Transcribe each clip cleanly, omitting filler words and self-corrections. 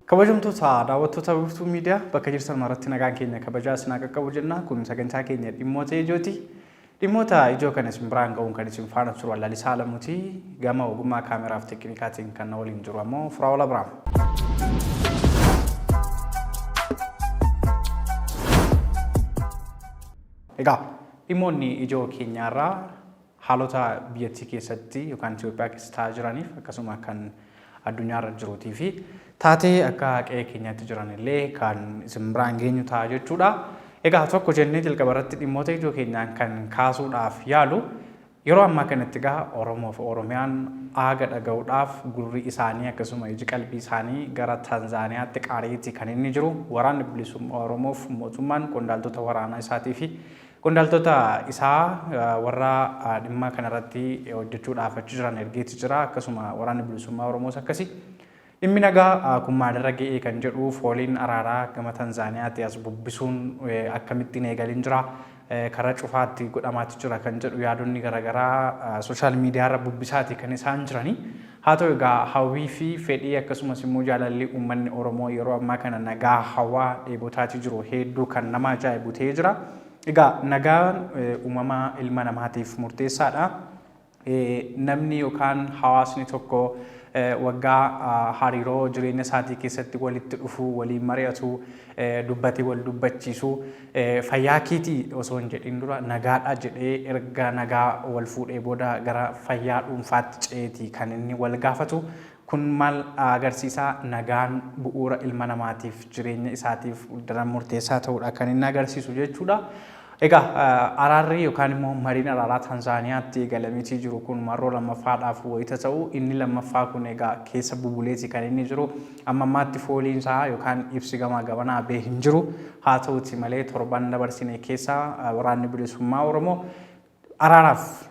Kabajamtoota daawwattoota Wiirtuu Miidiyaa bakka jirtan maratti nagaan keenya kabajaa isin qaqqabu jenna. Kun sagantaa keenya dhimmoota ijooti. Dhimmoota ijoo kan isin biraan ga'uun kan isin faana turu Lalisaa Alamuuti. Gama ogummaa kaameraa fi teeknikaatiin kan na waliin jiru ammoo Firaa'ol Abiraam. Egaa dhimmoonni ijoo keenyaarraa haalota biyyattii keessatti yookaan Itoophiyaa keessa ta'aa jiraniif akkasuma kan addunyaarra jiruutii fi taatee akka qe'ee keenyaatti jiran illee kan isin biraan geenyu ta'a jechuudha. Egaa tokko jennee jalqaba irratti dhimmoota ijoo keenyaan kan kaasuudhaaf yaalu yeroo ammaa kanatti egaa Oromoo fi Oromiyaan aaga dhaga'uudhaaf gurri isaanii akkasuma iji qalbii isaanii gara Tanzaaniyaatti qaariitti kan inni jiru waraanni bilisummaa Oromoof mootummaan qondaaltota waraanaa isaatii fi qondaaltota isaa warra dhimma kanarratti hojjechuudhaaf achi jiran ergeetti jira. Akkasuma waraanni bilisummaa Oromoos akkasii dhimmi nagaa kun maalirra ga'ee kan jedhu fooliin araaraa gama Tanzaaniyaatti as bubbisuun akkamittiin eegalin jira karaa cufaatti godhamaatti jira kan jedhu yaadonni garaagaraa sooshaal miidiyaarra bubbisaati kan isaan jiranii. Haa ta'u egaa hawwii fi fedhii akkasumas immoo jaalalli uummanni Oromoo yeroo ammaa kana nagaa hawaa dheebotaatti jiru hedduu kan nama ajaa'ibu ta'ee jira. Egaa nagaan uumamaa ilma namaatiif murteessaadha. Namni yookaan hawaasni tokko waggaa hariiroo jireenya isaatii keessatti walitti dhufuu, waliin mari'atu, dubbatee wal dubbachiisu, fayyaa keetii osoo hin jedhin dura nagaadha jedhee erga nagaa wal fuudhee booda gara fayyaa dhuunfaatti ceetii kan inni wal gaafatu. Kun maal agarsiisa? Nagaan bu'uura ilma namaatiif jireenya isaatiif daran murteessaa ta'uudha kan inni agarsiisu jechuudha. Egaa araarri yookaan immoo mariin araaraa Tanzaaniyaatti eegalameetii jiru kun marroo lammaffaadhaaf wayita ta'u inni lammaffaa kun egaa keessa bubuleeti kan inni jiru amma ammaatti fooliin isaa yookaan ibsi gamaa gabanaa bee hin jiru. Haa ta'uti malee torban dabarsine keessa waraanni bilisummaa Oromoo araaraaf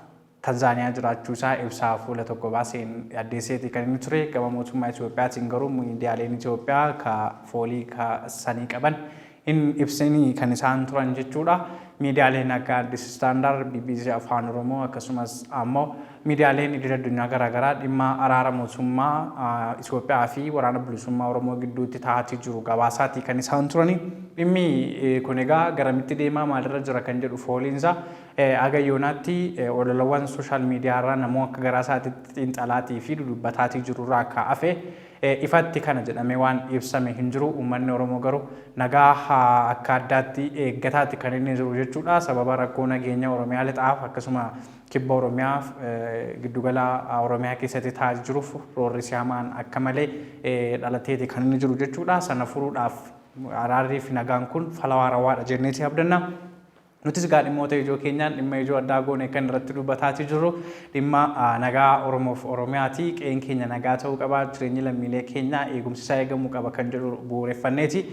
Tanzaaniyaa jiraachuu isaa ibsaa fuula tokko baaseen addeesseeti kan inni ture. Gama mootummaa Itoophiyaatiin garuu miidiyaaleen Itoophiyaa ka foolii ka sanii qaban in ibsanii kan isaan turan jechuudha. Miidiyaaleen akka Addis Standard, BBC Afaan Oromoo akkasumas ammoo miidiyaaleen idil addunyaa garaagaraa dhimma araara mootummaa Itoophiyaa fi waraana bilisummaa Oromoo gidduutti ta'aatii jiru gabaasaatii kan isaan turani. Dhimmi kun egaa garamitti deemaa maalirra jira kan jedhu fooliinsa agayyonaatti ololawwan sooshaal miidiyaarraa namoo akka garaa isaatiitti xiinxalaatii fi dudubbataatii jirurraa akka hafe ifatti kana jedhamee waan ibsame hin jiru. Uummanni Oromoo garuu nagaa akka addaatti eeggataatti kan inni jiru jechuudha. Sababa rakkoo nageenya Oromiyaa lixaaf akkasuma kibba Oromiyaa giddugala Oromiyaa keessatti ta'aa jiruuf roorri siyaamaan akka malee dhalateeti kan inni jiru jechuudha. Sana furuudhaaf araarrii fi nagaan kun fala waarawaadha jenneeti abdanna. Nutis egaa dhimmoota ijoo keenyaan dhimma ijoo addaa goone kan irratti dubbataatii jirru dhimma nagaa Oromoof Oromiyaati. Qe'een keenya nagaa ta'uu qaba, jireenyi lammiilee keenyaa eegumsi isaa eegamuu qaba kan jedhu bu'uureffanneeti.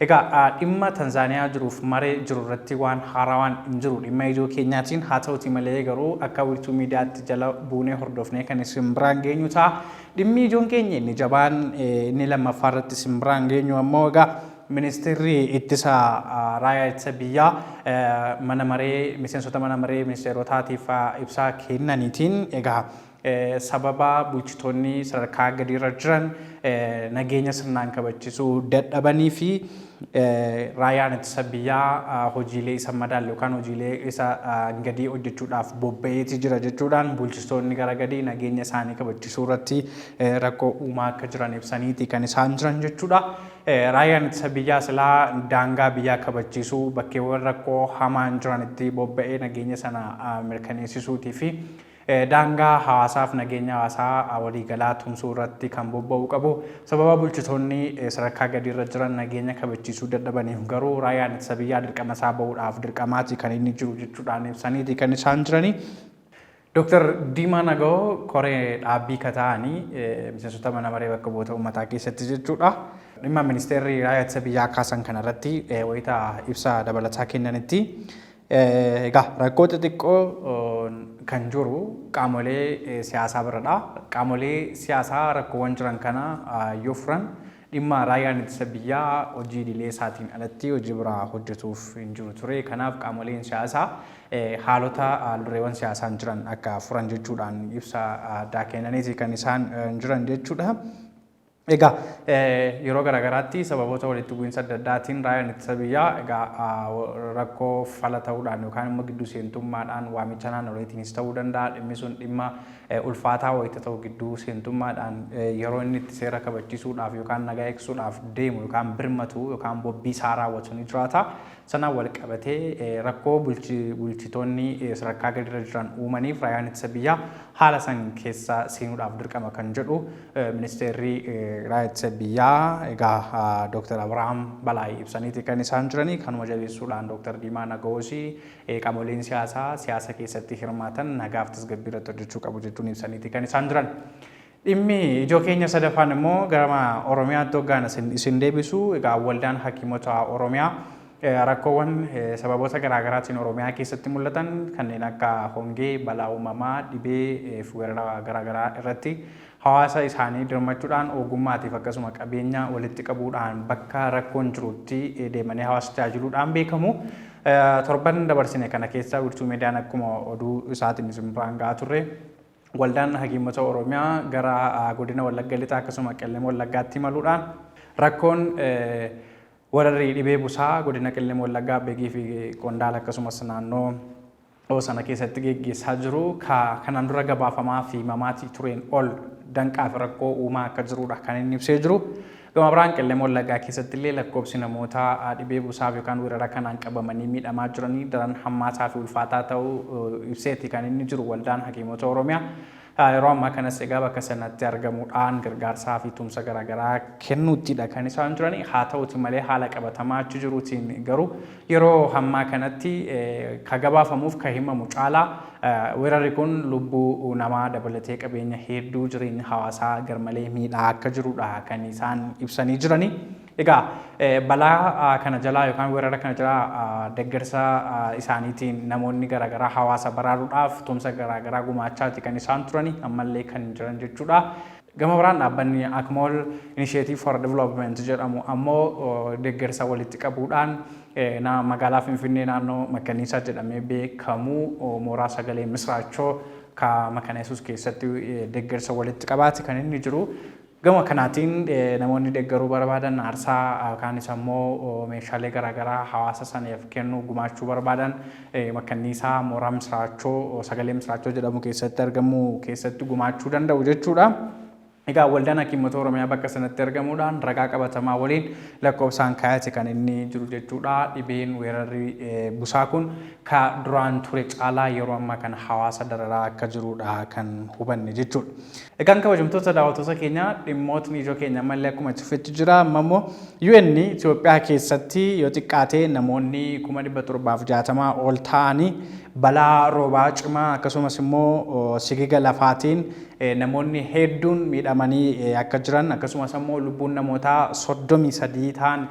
Egaa dhimma Tanzaaniyaa jiruuf maree jiru irratti waan haarawaan hin jiru dhimma ijoo keenyaatiin. Haa ta'uti malee garuu akka Wiirtuu Miidiyaatti jala buunee hordofnee kan isin biraan geenyu ta'a. Dhimmi ijoon keenya inni jabaan inni lammaffaa irratti isin biraan geenyu ammoo egaa Ministeerri ittisa raayyaa ittisa biyyaa mana maree miseensota mana maree ministeerotaatiif ibsaa kennaniitiin egaa sababa bulchitoonni sadarkaa gadiirra jiran nageenya sirnaan kabachiisuu dadhabanii fi raayyaan ittisa biyyaa hojiilee isa madaalle yookaan hojiilee isa gadii hojjechuudhaaf bobba'eetii jira jechuudhaan bulchitoonni gara gadii nageenya isaanii kabachiisuu irratti rakkoo uumaa akka jiran ibsaniiti kan isaan jiran jechuudha. Raayyaan ittisa biyyaa silaa daangaa biyyaa kabachiisuu bakkeewwan rakkoo hamaan jiranitti bobba'ee nageenya sana mirkaneessisuutii fi daangaa hawaasaaf nageenya hawaasaa waliigalaa tumsuu irratti kan bobba'uu qabu. Sababa bulchitoonni sadarkaa gadiirra jiran nageenya kabachiisuu dadhabaniif garuu raayyaan ittisa biyyaa dirqama isaa bahuudhaaf dirqamaati kan inni jiru jechuudhaan ibsaniiti kan isaan jiranii. Dr. Diimaa Nagoo koree dhaabbii kataa'anii miseensota mana maree bakka bu'oota uummataa keessatti jechuudha. Dhimma ministeerri raayyaa ittisa biyyaa kaasan kanarratti wayita ibsa dabalataa kennanitti egaa rakkoo xixiqqoo kan jiru qaamolee siyaasaa biradha. Qaamolee siyaasaa rakkoowwan jiran kana yoo furan dhimma raayyaan ittisa biyyaa hojii idilee isaatiin alatti hojii biraa hojjetuuf hin jiru ture. Kanaaf qaamoleen siyaasaa haalota dureewwan siyaasaan jiran akka furan jechuudhaan ibsa addaa kennaniiti kan isaan jiran jechuudha. Egaa yeroo garaagaraatti sababoota walitti bu'iinsa adda addaatiin raayaan ittisa biyyaa rakkoo fala ta'uudhaan yookaan immoo gidduu seentummaadhaan waamicha naannoleetiinis ta'uu danda'a. Dhimmi sun dhimma ulfaataa wayita ta'u gidduu seentummaadhaan yeroo inni itti seera kabachiisuudhaaf yookaan nagaa eegsuudhaaf deemu yookaan birmatu yookaan bobbii isaa raawwatu ni jiraata. Sanaan wal qabatee rakkoo bulchitoonni sadarkaa gadirra jiran uumaniif raayaan ittisa biyyaa haala san keessa seenuudhaaf dirqama kan jedhu ministeerri raayyaa ittisa biyyaa egaa Dr. Abrahaam Balaay ibsaniiti kan isaan jiranii kanuma jabeessuudhaan Dr. Diimaa Nagaoosii qaamoleen siyaasa keessatti hirmaatan nagaaf tasgabbii irratti hojjechuu qabu jechuun ibsaniiti kan isaan jiran. Dhimmi ijoo keenya sadaffaan immoo gara Oromiyaatti hoggaan isin deebisu egaa waldaan hakiimota Oromiyaa rakkoowwan sababoota garaagaraatiin Oromiyaa keessatti mul'atan kanneen akka hongee, balaa uumamaa, dhibee fi weerara garaagaraa irratti hawaasa isaanii dirmachuudhaan ogummaatiif akkasuma qabeenya walitti qabuudhaan bakka rakkoon jirutti deemanii hawaasa tajaajiluudhaan beekamu. Torban dabarsine kana keessa wiirtuu miidiyaan akkuma oduu isaatiin isin biraan gahaa turre waldaan hakiimota Oromiyaa gara godina Wallagga Lixaa akkasuma Qellem Wallaggaatti imaluudhaan rakkoon warri dhibee busaa godina Qellem Wallaggaa Beegii fi Qondaala akkasumas naannoo sana keessatti geggeessaa jiru kanaan dura gabaafamaa fi mamaatii tureen ol danqaa fi rakkoo uumaa akka jirudha kan inni ibsee jiru. Gama biraan Qellem Wallaggaa keessatti illee lakkoofsi namoota dhibee busaaf yookaan weerara kanaan qabamanii miidhamaa jiranii daran hammaataa fi ulfaataa ta'uu ibseeti kan inni jiru waldaan hakiimota Oromiyaa. Yeroo ammaa kanas egaa bakka sanatti argamuudhaan gargaarsaa fi tumsa garaagaraa kennuuttidha kan isaan jiranii. Haa ta'uti malee haala qabatamaa achi jiruutiin garuu yeroo ammaa kanatti ka gabaafamuuf ka himamu caalaa weerarri kun lubbuu namaa dabalatee qabeenya hedduu jireenya hawaasaa garmalee miidhaa akka jirudha kan isaan ibsanii jiranii. Egaa balaa kana jalaa yookaan weerara kana jalaa deeggarsa isaaniitiin namoonni garaagaraa hawaasa baraaruudhaaf tumsa garaagaraa gumaachaati kan isaan turani ammallee kan jiran jechuudha. Gama biraan dhaabbanni Akmol Initiative for Development jedhamu ammoo deeggarsa walitti qabuudhaan magaalaa Finfinnee naannoo Makaniisaa jedhamee beekamu mooraa sagalee Misraachoo ka Makaneesus keessatti deeggarsa walitti qabaati kan inni jiru. Gama kanaatiin namoonni deeggaruu barbaadan aarsaa yookaan immoo meeshaalee garaagaraa hawaasa saniif kennuu gumaachuu barbaadan Makaniisaa mooraa Misraachoo sagalee Misraachoo jedhamu keessatti argamu keessatti gumaachuu danda'u jechuudha. Egaa waldaan hakiimota Oromiyaa bakka sanatti argamuudhaan ragaa qabatamaa waliin lakkoofsaan kaayate kan inni jiru jechuudha. Dhibeen weerarri busaa kun ka duraan ture caalaa yeroo ammaa kana hawaasa dararaa akka jirudha kan hubanne jechuudha. Egaan kabajamtoota daawwattoota keenya dhimmootni ijoo keenya ammallee akkuma itti jira ammoo UN Itoophiyaa keessatti yoo xiqqaate namoonni 760 ol ta'anii balaa roobaa cimaa akkasumas immoo sigiga lafaatiin namoonni hedduun miidhamanii akka jiran akkasumas immoo lubbuun namootaa 33 ta'an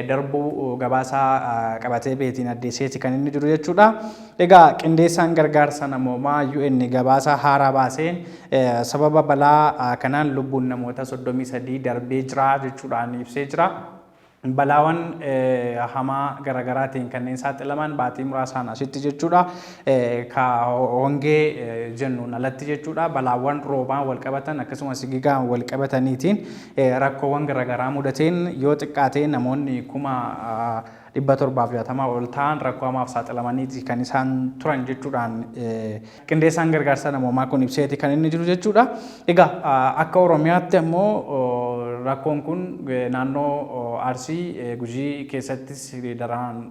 darbuu gabaasaa qabatee beetiin addeesseeti kan inni jiru jechuudha. Egaa qindeessaan gargaarsa namoomaa UN gabaasaa haaraa baaseen sababa balaa kanaan lubbuun namoota 33 darbee jira jechuudhaan ibsee jira. Balaawwan hamaa garaagaraatiin kanneen saaxilaman baatii muraasaan asitti jechuudha. Ka hongee jennuun alatti jechuudha. Balaawwan roobaan wal qabatan akkasumas sigigaan wal qabataniitiin rakkoowwan garaagaraa mudateen yoo xiqqaate namoonni 760 ol ta'an rakkoo hamaaf saaxilamaniiti kan isaan turan jechuudhaan qindeessaan gargaarsa namoomaa kun ibseeti kan inni jiru jechuudha. Egaa akka Oromiyaatti ammoo rakkoon kun naannoo Arsii Gujii keessattis daraan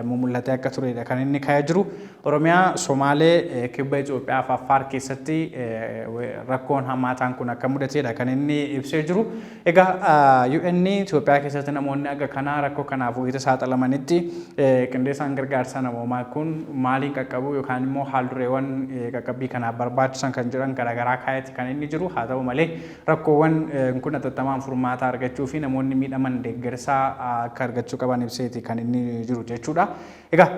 mul'atee akka turedha kan inni ka'aa jiru. Oromiyaa, Somaalee, Kibba Itoophiyaa fi Affaar keessatti rakkoon hammaataan kun akka mudatedha kan inni ibsee jiru. Egaa UN Itoophiyaa keessatti namoonni akka kanaa rakkoo kanaaf wayita saaxilamanitti qindeessaan gargaarsa namoomaa kun maaliin qaqqabu yookaan immoo haaldureewwan qaqqabbii kanaaf barbaachisan kan jiran garaagaraa kaayetti kan inni jiru. Haa ta'u malee rakkoowwan kun atattamaan furmaata argachuu fi namoonni miidhaman deeggarsaa akka argachuu qaban ibseeti kan inni jiru jechuudha. Egaa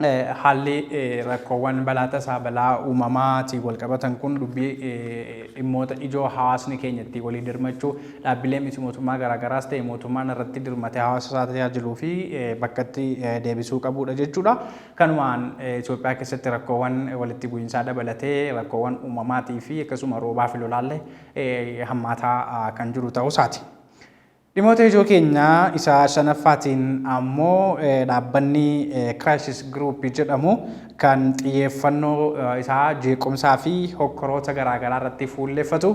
haalli rakkoowwan balaa tasaa balaa uumamaatiin wal qabatan kun dubbii dhimmoota ijoo hawaasni keenya itti walii dirmachuu dhaabbilee miti mootummaa garaagaraas ta'e mootummaan irratti dirmatee hawaasa isaa tajaajiluu fi bakka itti deebisuu qabudha jechuudha. Kanumaan Itoophiyaa keessatti rakkoowwan walitti bu'iinsaa dabalatee rakkoowwan uumamaatii fi akkasuma roobaa fi lolaallee hammaataa kan jiru ta'uu isaati. Dhimmoota ijoo keenyaa isa shanaffaatiin ammoo dhaabbanni Crisis Group jedhamu kan xiyyeeffannoo isaa jeequmsaa fi hokkoroota garaagaraa irratti fuulleffatu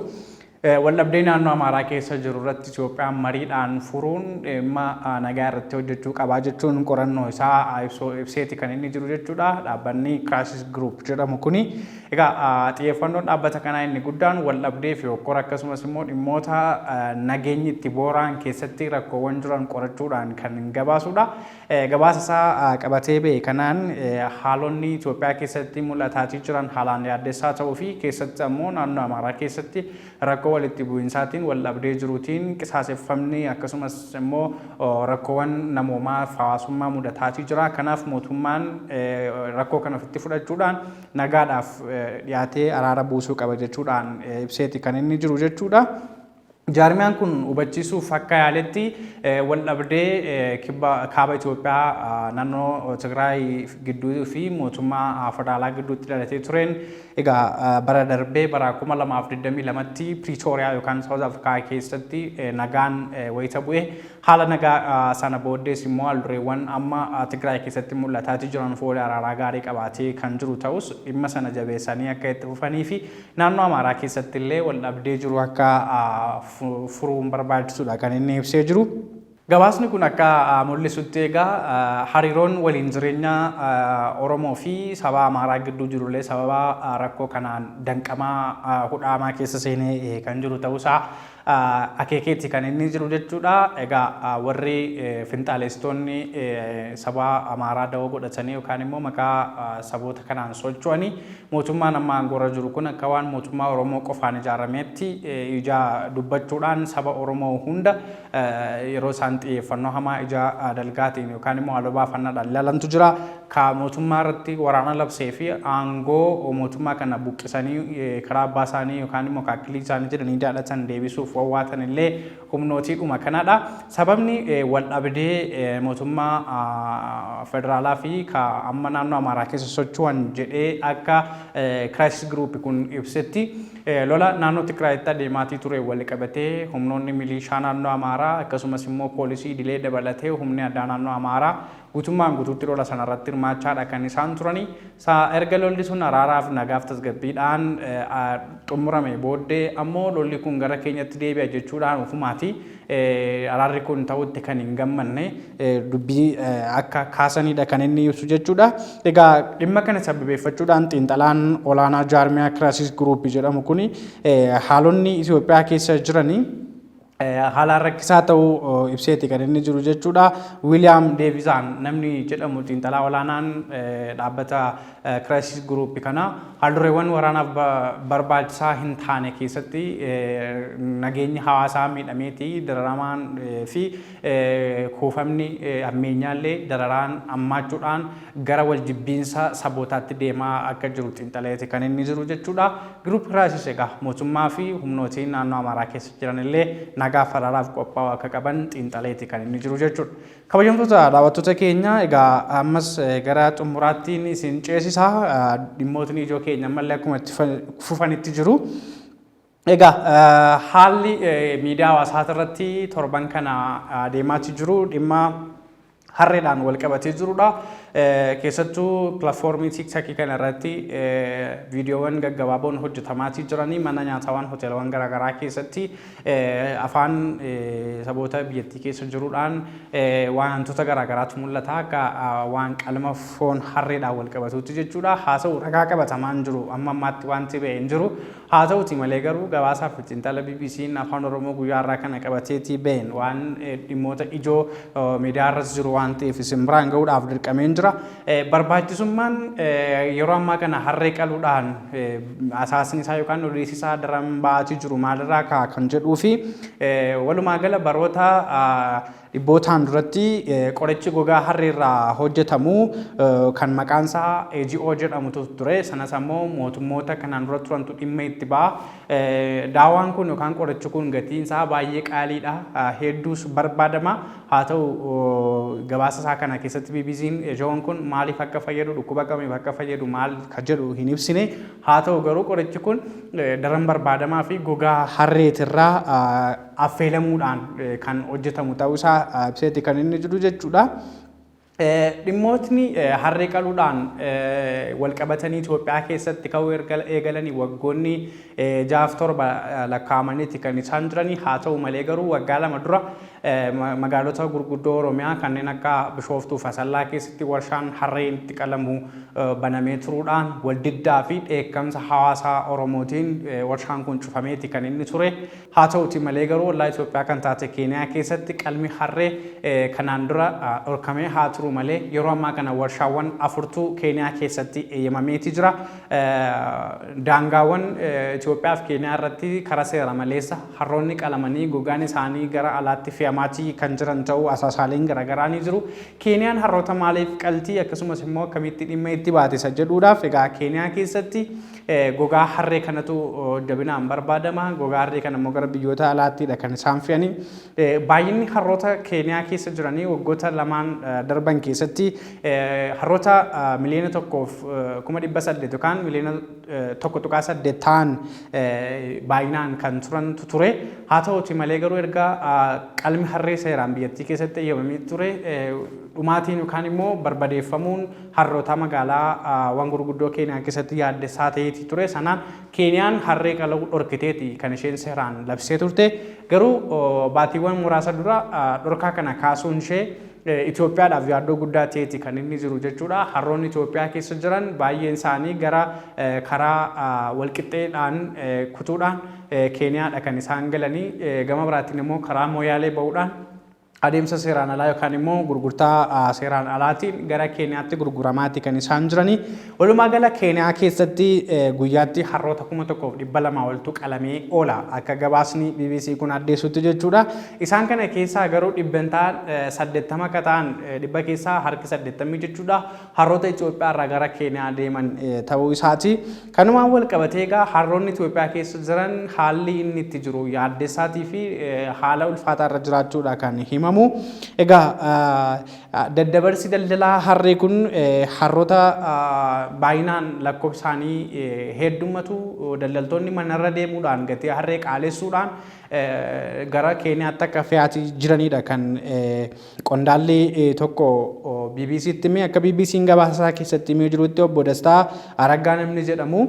waldhabdee naannoo Amaaraa keessa jiru irratti Itoophiyaan mariidhaan furuun dhimma nagaa irratti hojjechuu qabaa jechuun qorannoo isaa ibseeti kan inni jiru jechuudha. Dhaabbanni Crisis Group jedhamu kuni egaa xiyyeeffannoon dhaabbata kanaa inni guddaan waldhabdee fi hokkora akkasumas immoo dhimmoota nageenyi itti booraan keessatti rakkoowwan jiran qorachuudhaan kan gabaasudha. Gabaasa isaa qabatee ba'e kanaan haalonni Itoophiyaa keessatti mul'ataa jiran haalaan yaaddessaa ta'uu fi keessatti ammoo naannoo Amaaraa keessatti rakkoo walitti bu'iinsaatiin waldhabdee jiruutiin qisaaseffamni akkasumas immoo rakkoowwan namoomaa hawaasummaa mudataa jira. Kanaaf mootummaan rakkoo kana ofitti fudhachuudhaan nagaadhaaf dhiyaatee araara buusuu qaba jechuudhaan ibseeti kan inni jiru jechuudha. Jaarmiyaan kun hubachiisuuf akka yaaletti waldhabdee kaaba Itoophiyaa naannoo Tigraay gidduu fi mootummaa federaalaa gidduutti dhalatee tureen egaa bara darbee bara 2022tti Pretoria yookaan South Africa keessatti nagaan wayita bu'e haala nagaa sana booddees immoo haaldureewwan amma Tigraay keessatti mul'ataa jiran foolii araaraa gaarii qabaatee kan jiru ta'us dhimma sana jabeessanii akka itti fufanii fi naannoo Amaaraa keessatti illee waldhabdee jiru akka furuun barbaachisuudha kan inni ibsee jiru. Gabaasni kun akka mul'isutti egaa hariiroon waliin jireenya Oromoo fi saba Amaaraa gidduu jirullee sababa rakkoo kanaan danqamaa hudhaamaa keessa seenee kan jiru ta'uusaa akeekeetti kan inni jiru jechuudha. Egaa warri finxaaleessitoonni saba Amaaraa dawoo godhatanii yookaan immoo maqaa saboota kanaan socho'anii mootummaan amma aangoorra jiru kun akka waan mootummaa Oromoo qofaan ijaarameetti ija dubbachuudhaan saba Oromoo hunda yeroo isaan xiyyeeffannoo hamaa ija dalgaatiin yookaan immoo haaloo baafannaadhaan ilaalantu jira. Ka mootummaa irratti waraana labsee fi aangoo mootummaa kana buqqisanii karaa abbaa isaanii yookaan immoo kaakilii isaanii jedhanii jaallatan deebisuuf wawwaatan illee humnootiidhuma kanadha. Sababni waldhabdee mootummaa federaalaa fi ka amma naannoo Amaaraa keessa socho'an jedhee akka Crisis Group kun ibsetti lola naannoo Tigraayitti adeemaatii ture wal qabatee humnoonni milishaa naannoo Amaaraa akkasumas immoo poolisii idilee dabalatee humni addaa naannoo Amaaraa guutummaan guutuutti lola sanarratti hirmaachaadha kan isaan turanii. Erga lolli sun araaraaf nagaaf tasgabbiidhaan xumurame booddee ammoo lolli kun gara keenyatti deebi'a jechuudhaan ofumaati araarri kun ta'utti kan hin gammanne dubbii akka kaasanidha kan inni ibsu jechuudha. Egaa dhimma kana sababeeffachuudhaan xiinxalaan olaanaa jaarmiyaa Crisis Group jedhamu kuni haalonni Itoophiyaa keessa jiranii haala rakkisaa ta'uu ibseeti kan inni jiru jechuudha. William Davidson namni jedhamu xiinxalaa olaanaan dhaabbata Crisis Group kana haaldureewwan waraanaaf barbaachisaa hin taane keessatti nageenyi hawaasaa miidhameeti dararamaan fi kuufamni ammeenyaallee dararaan hammaachuudhaan gara waljibbiinsa sabootaatti deemaa akka jiru xiinxaleeti kan inni jiru jechuudha. Group Crisis egaa mootummaa fi humnootiin naannoo Amaaraa keessa jiran illee nagaa faraaraaf qophaa'u akka qaban xiinxaleeti kan inni jiru jechuudha. Kabajamtoota daawwattoota keenya egaa ammas gara xumuraattiin isin ceesisa dhimmootni ijoo keenya ammallee akkuma itti fufanitti jiru. Egaa haalli miidiyaa hawaasaa irratti torban kana adeemaatti jiru dhimma harreedhaan wal qabatee jirudha. Keessattuu pilaatfoormii TikTok kana irratti viidiyoowwan gaggabaaboon hojjetamaatii jiranii mana nyaatawwan hoteelawwan garaagaraa keessatti afaan saboota biyyattii keessa jiruudhaan wantoota garaagaraatu mul'ata akka waan qalma foon harreedhaan wal qabatuutti jechuudha. Haa ta'u ragaa qabatamaan jiru amma ammaatti wanti ba'ee hin jiru. Haa ta'uti malee garuu gabaasaaf xiinxala BBC'n afaan Oromoo guyyaa irraa kana qabateetii ba'een waan dhimmoota ijoo miidiyaa irras jiru waan ta'eef isin biraan gahuudhaaf dirqameen jira. Barbaachisummaan yeroo ammaa kana harree qaluudhaan asaasni isaa yookaan odeessi isaa daran ba'aatii jiru maalirraa ka'a kan jedhuu fi walumaa gala baroota dhibbootaan duratti qorichi gogaa harreerraa hojjetamu kan maqaan isaa AGO jedhamutu ture. Sanas ammoo mootummoota kanaan dura turantu dhimma itti ba'a. Daawaan kun yookaan qorichi kun gatiin isaa baay'ee qaaliidha. Hedduus barbaadama. Haa ta'u gabaasa isaa kana keessatti BBC'n AGO'n kun maaliif akka fayyadu dhukkuba kamiif akka fayyadu maal ka jedhu hin ibsine. Haa ta'u garuu qorichi kun daran barbaadamaa fi gogaa harreetirraa affeelamuudhaan kan hojjetamu ta'uu isaa ibseeti kan inni jiru jechuudha. Dhimmootni harree qaluudhaan walqabatanii Itoophiyaa keessatti ka'uu eegalanii waggoonni 6-7 lakkaa'amaniiti kan isaan jiranii. Haa ta'u malee garuu waggaa 2 dura magaalota gurguddoo Oromiyaa kanneen akka Bishooftuu fi Asallaa keessatti warshaan harreen itti qalamu banamee turuudhaan waldiddaa fi dheekkamsa hawaasaa Oromootiin warshaan kun cufameeti kan inni ture. Haa ta'uti malee garuu ollaa Itoophiyaa kan taate Keeniyaa keessatti qalmi harree kanaan dura dhorkamee haa turu malee yeroo ammaa kana warshaawwan 4tu Keeniyaa keessatti eeyyamameeti jira. Daangaawwan Itoophiyaa fi Keeniyaa irratti karaa seera maleessa harroonni qalamanii gogaan isaanii gara alaatti fe'amaatii kan jiran ta'uu asaasaaleen garaagaraa ni jiru. Keeniyaan harroota maaliif qaltii akkasumas immoo akkamitti dhimma itti baate isa jedhuudhaaf egaa Keeniyaa keessatti gogaa harree kanatu jabinaan barbaadama. Gogaa harree kana immoo gara biyyoota alaattidha kan isaan fe'anii. Baay'inni harroota Keeniyaa keessa jiranii waggoota 2 darban keessatti harroota miliyoona 1,800 yookaan miliyoona 1.8 ta'an baay'inaan kan turantu ture. Haa ta'uti malee garuu erga qalmi harree seeraan biyyattii keessatti eeyyamamee ture dhumaatiin yookaan immoo barbadeeffamuun harroota magaalaa waan gurguddoo Keeniyaa keessatti yaaddessaa ta'eeti ture. Sanaan Keeniyaan harree qaluu dhorkiteeti kan isheen seeraan labsee turte. Garuu baatiiwwan muraasa dura dhorkaa kana kaasuun ishee Itoophiyaadhaaf yaaddoo guddaa ta'eeti kan inni jiru jechuudha. Harroonni Itoophiyaa keessa jiran baay'een isaanii gara karaa walqixxeedhaan kutuudhaan Keeniyaadha kan isaan galanii gama biraatiin immoo karaa Mooyaalee ba'uudhaan adeemsa seeraan alaa yookaan immoo gurgurtaa seeraan alaatiin gara Keeniyaatti gurguramaatti kan isaan jiranii. Walumaa gala Keeniyaa keessatti guyyaatti harroota 1,200 oltu qalamee oola akka gabaasni BBC kun addeessutti jechuudha. Isaan kana keessaa garuu dhibbantaan 80 akka ta'an dhibba keessaa harki 80 jechuudha harroota Itoophiyaa irraa gara Keeniyaa deeman ta'uu isaati. Kanumaan wal qabatee egaa harroonni Itoophiyaa keessa jiran haalli inni itti jiru yaaddessaatii fi haala ulfaataa irra jiraachuudha kan himamu. Egaa daddabarsi daldalaa harree kun harroota baay'inaan lakkoofsaanii heddummatu daldaltoonni manarra deemuudhaan gatii harree qaalessuudhaan gara Keeniyaatti akka fe'aatii jiranidha kan qondaalli tokko BBC'tti himee. Akka BBC'n gabaasa keessatti himee jirutti obbo Dastaa Araggaa namni jedhamu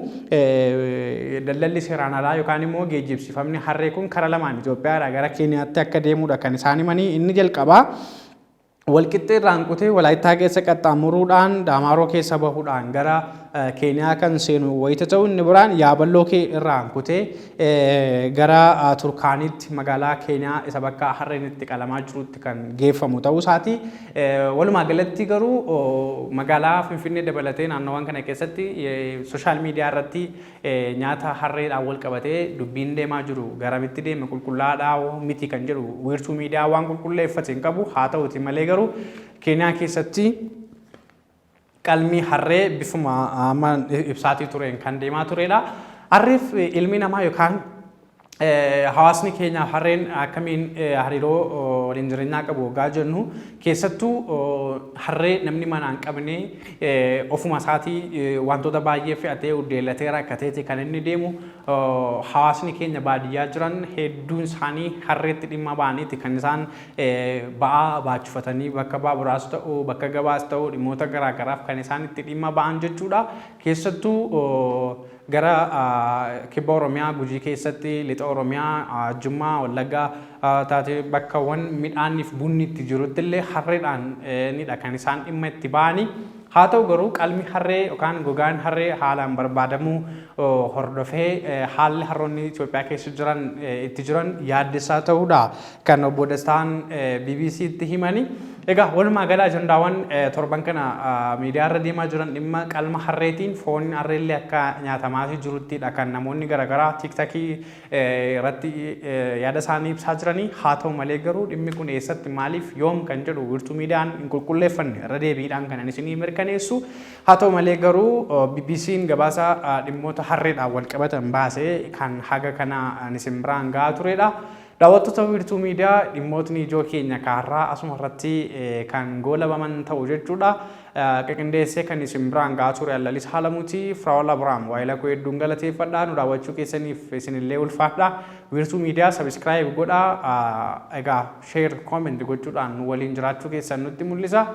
daldalli seeraan alaa yookaan immoo geejjibsiifamni harree kun karaa lamaan Itoophiyaadhaa gara Keeniyaatti akka deemudha kan isaan himanii. Inni jalqabaa walqixxee irraan kutee Walaayittaa keessa qaxxaamuruudhaan Daamaaroo keessa bahuudhaan gara Keeniyaa kan seenu wayita ta'u, inni biraan Yaaballoo irraan kutee gara Turkaanitti magaalaa Keeniyaa isa bakka harreen itti qalamaa jirutti kan geeffamu ta'uu isaati. Walumaa galatti garuu magaalaa Finfinnee dabalatee naannoowwan kana keessatti sooshaal miidiyaa irratti nyaata harreedhaan wal qabatee dubbiin deemaa jiru garamitti deeme qulqullaadhaa miti kan jedhu wiirtuu miidiyaa waan qulqulleeffate hin qabu. Haa ta'uti malee garuu Keeniyaa keessatti qalmi harree bifuma amma ibsaatii tureen kan deemaa turedha. Harreef ilmi namaa yookaan hawaasni keenya harreen akkamiin hariiroo waliin jireenyaa qabu waggaa jennu keessattuu harree namni manaa hin qabne ofuma isaatii wantoota baay'ee fe'atee uddeellatee rakkateeti kan inni deemu. Hawaasni keenya baadiyyaa jiran hedduun isaanii harreetti dhimma ba'aniiti kan isaan ba'aa baachufatanii bakka baaburaas ta'u bakka gabaas ta'u dhimmoota garaagaraaf kan isaan itti dhimma ba'an jechuudha. Keessattuu gara kibba Oromiyaa Gujii keessatti lixa Oromiyaa Jimmaa Wallaggaa taatee bakkawwan midhaaniif bunni itti jirutti illee harreedhaan nidha kan isaan dhimma itti ba'anii. Haa ta'u garuu qalmi harree yookaan gogaan harree haalaan barbaadamuu hordofee haalli harroonni Itoophiyaa keessa itti jiran yaaddessaa ta'uudha kan obbo Dastaan BBC'tti himani. Egaa walumaa gala ajandaawwan torban kana miidiyaa irra deemaa jiran dhimma qalma harreetiin foon harreellee akka nyaatamaa jiruttidha kan namoonni garaagaraa tiiktakii irratti yaada isaanii ibsaa jiranii. Haa ta'u malee garuu dhimmi kun eessatti maaliif yoom kan jedhu wiirtuu miidiyaan hin qulqulleeffanne irra deebiidhaan kan isinii mirkaneessu. Haa ta'u malee garuu BBC'n gabaasa dhimmoota harreedhaan wal qabatan baasee kan haga kana isin biraan gahaa turedha. Daawwattoota wiirtuu miidiyaa dhimmootni ijoo keenya kaarraa asuma irratti kan goolabaman ta'u jechuudha. Qindeessee kan isin biraan gahaa ture Allalis Haalamuuti, Firaa'ol Abiraam waayila koo hedduun galateeffadha. Nu daawwachuu keessaniif isinillee ulfaadha. Wiirtuu miidiyaa sabiskiraayib godhaa. Egaa sheer kooment gochuudhaan nu waliin jiraachuu keessan nutti mul'isa.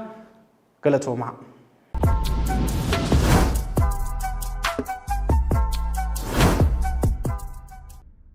Galatoomaa.